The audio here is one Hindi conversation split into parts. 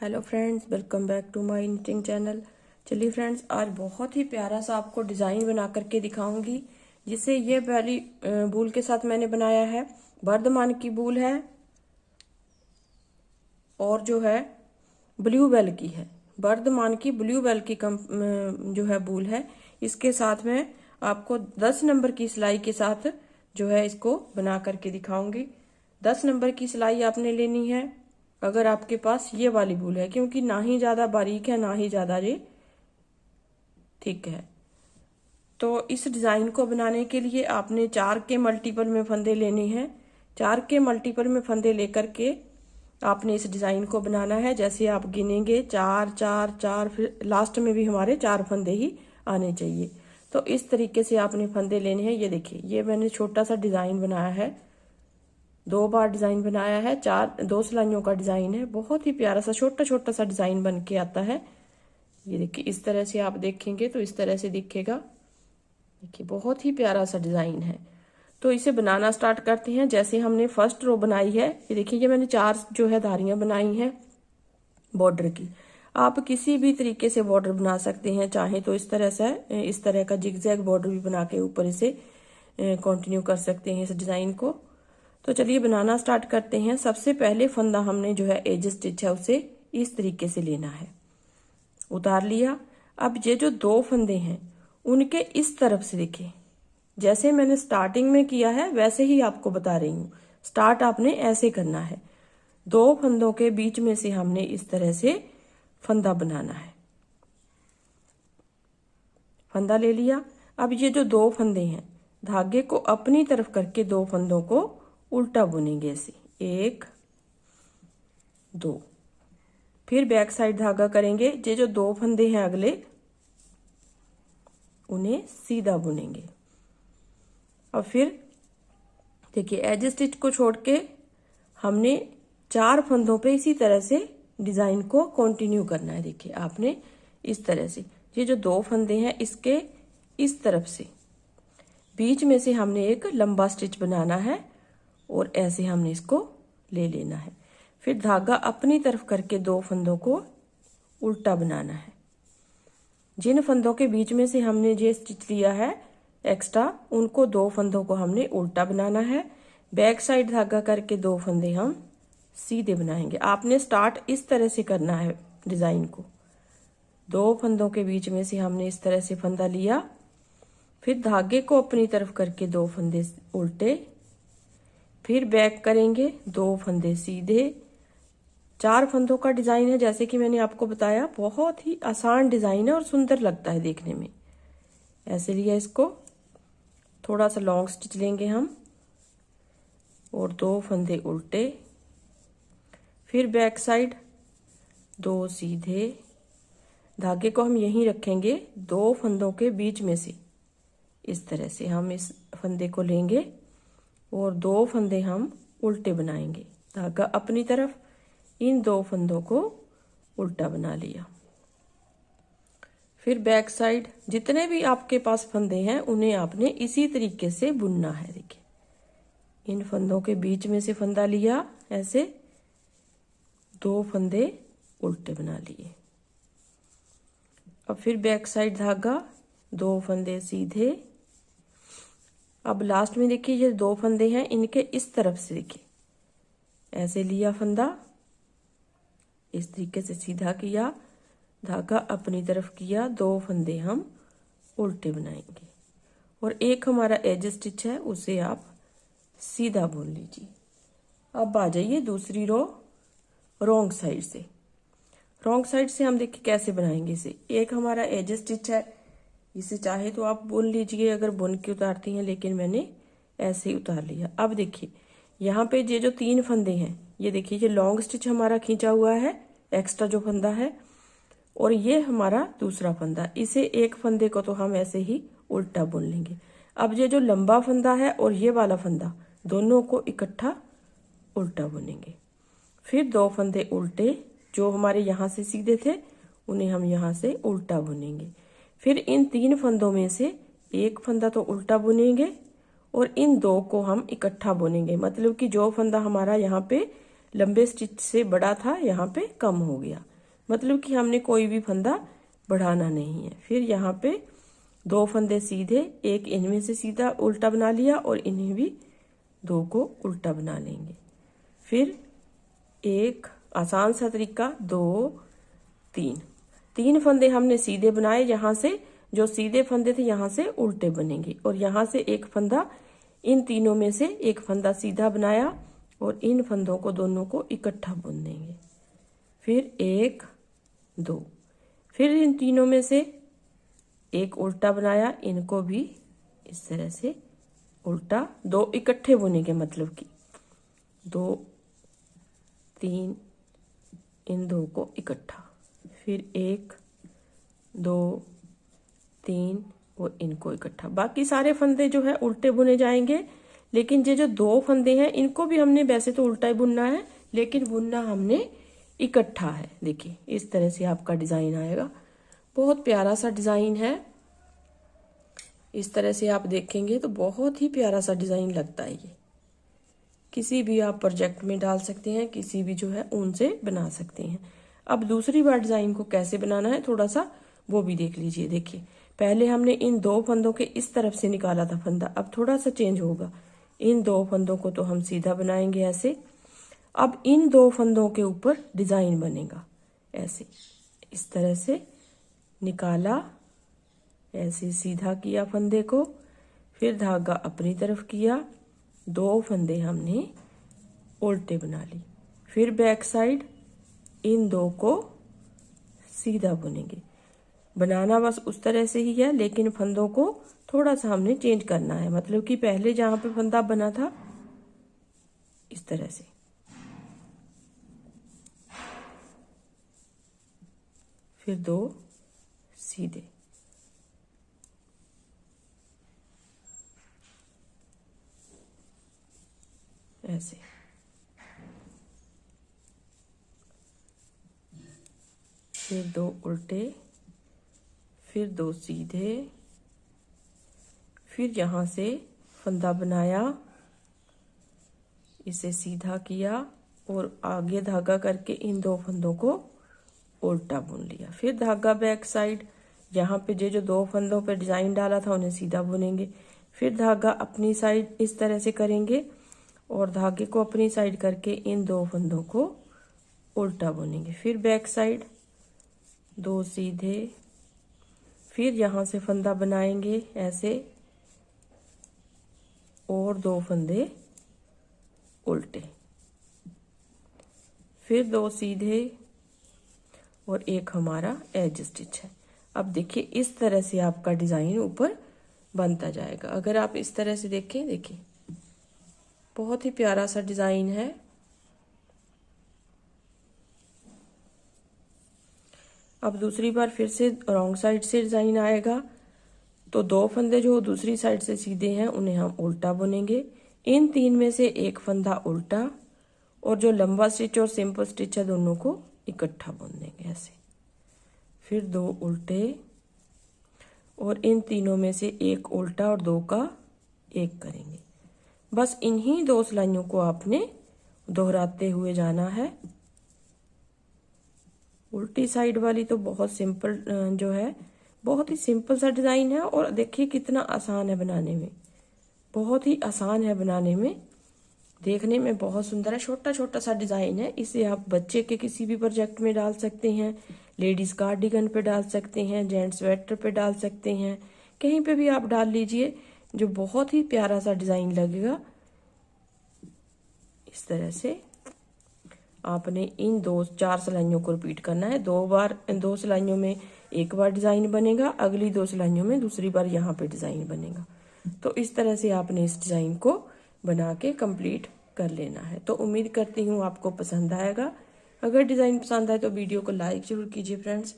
Hello friends, welcome back to my knitting channel. चलिए फ्रेंड्स, आज बहुत ही प्यारा सा आपको डिज़ाइन बना करके दिखाऊंगी, जिसे ये वाली बूल के साथ मैंने बनाया है। वर्धमान की बूल है और जो है ब्लू बेल की है। वर्धमान की ब्लू बेल की जो है बूल है। इसके साथ में आपको 10 नंबर की सिलाई के साथ जो है इसको बना करके दिखाऊंगी। 10 नंबर की सिलाई आपने लेनी है अगर आपके पास ये वाली बूल है, क्योंकि ना ही ज्यादा बारीक है ना ही ज्यादा ये ठीक है। तो इस डिजाइन को बनाने के लिए आपने 4 के मल्टीपल में फंदे लेने हैं। 4 के मल्टीपल में फंदे लेकर के आपने इस डिजाइन को बनाना है। जैसे आप गिनेंगे 4 4 4, फिर लास्ट में भी हमारे 4 फंदे ही आने चाहिए। तो इस तरीके से आपने फंदे लेने हैं। ये देखिए, ये मैंने छोटा सा डिजाइन बनाया है, 2 बार डिजाइन बनाया है, 2 सिलाइयों का डिजाइन है। बहुत ही प्यारा सा छोटा छोटा सा डिजाइन बन के आता है। ये देखिए, इस तरह से आप देखेंगे तो इस तरह से दिखेगा। देखिए, बहुत ही प्यारा सा डिजाइन है। तो इसे बनाना स्टार्ट करते हैं। जैसे हमने फर्स्ट रो बनाई है, ये देखिए, ये मैंने 4 जो है धारियां बनाई हैं बॉर्डर की। आप किसी भी तरीके से बॉर्डर बना सकते हैं, चाहे तो इस तरह का जिगजैग बॉर्डर भी बना के ऊपर इसे कंटिन्यू कर सकते हैं इस डिजाइन को। तो चलिए बनाना स्टार्ट करते हैं। सबसे पहले फंदा हमने जो है एज स्टिच है उसे इस तरीके से लेना है। उतार लिया। अब ये जो 2 फंदे हैं उनके इस तरफ से देखिए, जैसे मैंने स्टार्टिंग में किया है वैसे ही आपको बता रही हूँ। स्टार्ट आपने ऐसे करना है। 2 फंदों के बीच में से हमने इस तरह से फंदा बनाना है। फंदा ले लिया। अब ये जो 2 फंदे हैं, धागे को अपनी तरफ करके 2 फंदों को उल्टा बुनेंगे ऐसे, 1 2। फिर बैक साइड धागा करेंगे। ये जो 2 फंदे हैं अगले, उन्हें सीधा बुनेंगे। और फिर देखिए, एज स्टिच को छोड़ के हमने 4 फंदों पे इसी तरह से डिजाइन को कंटिन्यू करना है। देखिए, आपने इस तरह से ये जो 2 फंदे हैं इसके इस तरफ से बीच में से हमने एक लंबा स्टिच बनाना है और ऐसे हमने इसको ले लेना है। फिर धागा अपनी तरफ करके 2 फंदों को उल्टा बनाना है। जिन फंदों के बीच में से हमने ये स्टिच लिया है एक्स्ट्रा, उनको 2 फंदों को हमने उल्टा बनाना है। बैक साइड धागा करके 2 फंदे हम सीधे बनाएंगे। आपने स्टार्ट इस तरह से करना है डिजाइन को। 2 फंदों के बीच में से हमने इस तरह से फंदा लिया, फिर धागे को अपनी तरफ करके 2 फंदे उल्टे, फिर बैक करेंगे, 2 फंदे सीधे। 4 फंदों का डिजाइन है, जैसे कि मैंने आपको बताया। बहुत ही आसान डिजाइन है और सुंदर लगता है देखने में। ऐसे लिया इसको, थोड़ा सा लॉन्ग स्टिच लेंगे हम और 2 फंदे उल्टे, फिर बैक साइड 2 सीधे। धागे को हम यहीं रखेंगे 2 फंदों के बीच में से। इस तरह से हम इस फंदे को लेंगे और 2 फंदे हम उल्टे बनाएंगे। धागा अपनी तरफ, इन 2 फंदों को उल्टा बना लिया। फिर बैक साइड जितने भी आपके पास फंदे हैं उन्हें आपने इसी तरीके से बुनना है। देखिए, इन फंदों के बीच में से फंदा लिया, ऐसे 2 फंदे उल्टे बना लिए। अब फिर बैक साइड धागा, 2 फंदे सीधे। अब लास्ट में देखिए, ये 2 फंदे हैं, इनके इस तरफ से देखिए ऐसे लिया फंदा, इस तरीके से सीधा किया, धागा अपनी तरफ किया, 2 फंदे हम उल्टे बनाएंगे और एक हमारा एज स्टिच है उसे आप सीधा बुन लीजिए। अब आ जाइए दूसरी रो रॉन्ग साइड से। रॉन्ग साइड से हम देखिए कैसे बनाएंगे इसे। एक हमारा एज स्टिच है, इसे चाहे तो आप बुन लीजिए अगर बुन के उतारती हैं, लेकिन मैंने ऐसे ही उतार लिया। अब देखिए, यहाँ पे ये जो 3 फंदे हैं, ये देखिए, ये लॉन्ग स्टिच हमारा खींचा हुआ है, एक्स्ट्रा जो फंदा है, और ये हमारा दूसरा फंदा। इसे एक फंदे को तो हम ऐसे ही उल्टा बुन लेंगे। अब ये जो लंबा फंदा है और ये वाला फंदा, दोनों को इकट्ठा उल्टा बुनेंगे। फिर 2 फंदे उल्टे जो हमारे यहाँ से सीधे थे, उन्हें हम यहाँ से उल्टा बुनेंगे। फिर इन 3 फंदों में से एक फंदा तो उल्टा बुनेंगे और इन 2 को हम इकट्ठा बुनेंगे। मतलब कि जो फंदा हमारा यहाँ पे लंबे स्टिच से बड़ा था, यहाँ पे कम हो गया। मतलब कि हमने कोई भी फंदा बढ़ाना नहीं है। फिर यहाँ पे 2 फंदे सीधे, एक इनमें से सीधा उल्टा बना लिया और इन्हें भी 2 को उल्टा बना लेंगे। फिर एक आसान सा तरीका, 2 3 फंदे हमने सीधे बनाए, यहाँ से जो सीधे फंदे थे यहाँ से उल्टे बनेंगे और यहाँ से एक फंदा, इन तीनों में से एक फंदा सीधा बनाया और इन फंदों को दोनों को इकट्ठा बुन देंगे। फिर 1 2, फिर इन तीनों में से एक उल्टा बनाया, इनको भी इस तरह से उल्टा, 2 इकट्ठे बुनेंगे, मतलब कि 2 3, इन 2 को इकट्ठा, फिर 1 2 3 और इनको इकट्ठा। बाकी सारे फंदे जो है उल्टे बुने जाएंगे, लेकिन ये जो 2 फंदे हैं इनको भी हमने वैसे तो उल्टा ही बुनना है, लेकिन बुनना हमने इकट्ठा है। देखिए इस तरह से आपका डिजाइन आएगा। बहुत प्यारा सा डिजाइन है। इस तरह से आप देखेंगे तो बहुत ही प्यारा सा डिजाइन लगता है। ये किसी भी आप प्रोजेक्ट में डाल सकते हैं, किसी भी जो है ऊन से बना सकते हैं। अब दूसरी बार डिजाइन को कैसे बनाना है थोड़ा सा वो भी देख लीजिए। देखिए पहले हमने इन 2 फंदों के इस तरफ से निकाला था फंदा, अब थोड़ा सा चेंज होगा। इन 2 फंदों को तो हम सीधा बनाएंगे ऐसे। अब इन 2 फंदों के ऊपर डिजाइन बनेगा ऐसे, इस तरह से निकाला, ऐसे सीधा किया फंदे को, फिर धागा अपनी तरफ किया, 2 फंदे हमने उल्टे बना ली, फिर बैक साइड इन 2 को सीधा बुनेंगे। बनाना बस उस तरह से ही है, लेकिन फंदों को थोड़ा सा हमने चेंज करना है। मतलब कि पहले जहां पे फंदा बना था इस तरह से, फिर 2 सीधे, ऐसे, फिर 2 उल्टे, फिर 2 सीधे, फिर यहाँ से फंदा बनाया, इसे सीधा किया और आगे धागा करके इन 2 फंदों को उल्टा बुन लिया। फिर धागा बैक साइड, यहाँ पे जो 2 फंदों पे डिजाइन डाला था उन्हें सीधा बुनेंगे, फिर धागा अपनी साइड इस तरह से करेंगे और धागे को अपनी साइड करके इन 2 फंदों को उल्टा बुनेंगे। फिर बैक साइड 2 सीधे, फिर यहाँ से फंदा बनाएंगे ऐसे और 2 फंदे उल्टे, फिर 2 सीधे और एक हमारा एज स्टिच है। अब देखिए इस तरह से आपका डिजाइन ऊपर बनता जाएगा। अगर आप इस तरह से देखें, देखिए बहुत ही प्यारा सा डिजाइन है। अब दूसरी बार फिर से रॉन्ग साइड से डिजाइन आएगा, तो 2 फंदे जो दूसरी साइड से सीधे हैं उन्हें हम उल्टा बुनेंगे। इन 3 में से एक फंदा उल्टा और जो लंबा स्टिच और सिंपल स्टिच है दोनों को इकट्ठा बुन देंगे ऐसे, फिर 2 उल्टे और इन तीनों में से एक उल्टा और 2 का एक करेंगे। बस इन्हीं 2 सिलाइयों को आपने दोहराते हुए जाना है। उल्टी साइड वाली तो बहुत सिंपल जो है, बहुत ही सिंपल सा डिजाइन है और देखिए कितना आसान है बनाने में, बहुत ही आसान है बनाने में, देखने में बहुत सुंदर है। छोटा छोटा सा डिजाइन है, इसे आप बच्चे के किसी भी प्रोजेक्ट में डाल सकते हैं, लेडीज कार्डिगन पे डाल सकते हैं, जेंट्स स्वेटर पे डाल सकते हैं, कहीं पे भी आप डाल लीजिए, जो बहुत ही प्यारा सा डिजाइन लगेगा। इस तरह से आपने इन 4 सिलाइयों को रिपीट करना है। 2 बार, 2 सिलाइयों में एक बार डिजाइन बनेगा, अगली 2 सिलाइयों में दूसरी बार यहाँ पे डिजाइन बनेगा। तो इस तरह से आपने इस डिजाइन को बना के कंप्लीट कर लेना है। तो उम्मीद करती हूँ आपको पसंद आएगा। अगर डिजाइन पसंद आए तो वीडियो को लाइक जरूर कीजिए फ्रेंड्स,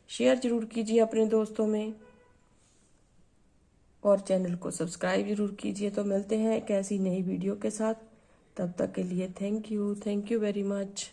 शेयर जरूर कीजिए अपने दोस्तों में और चैनल को सब्सक्राइब जरूर कीजिए। तो मिलते हैं एक ऐसी नई वीडियो के साथ, तब तक के लिए थैंक यू वेरी मच।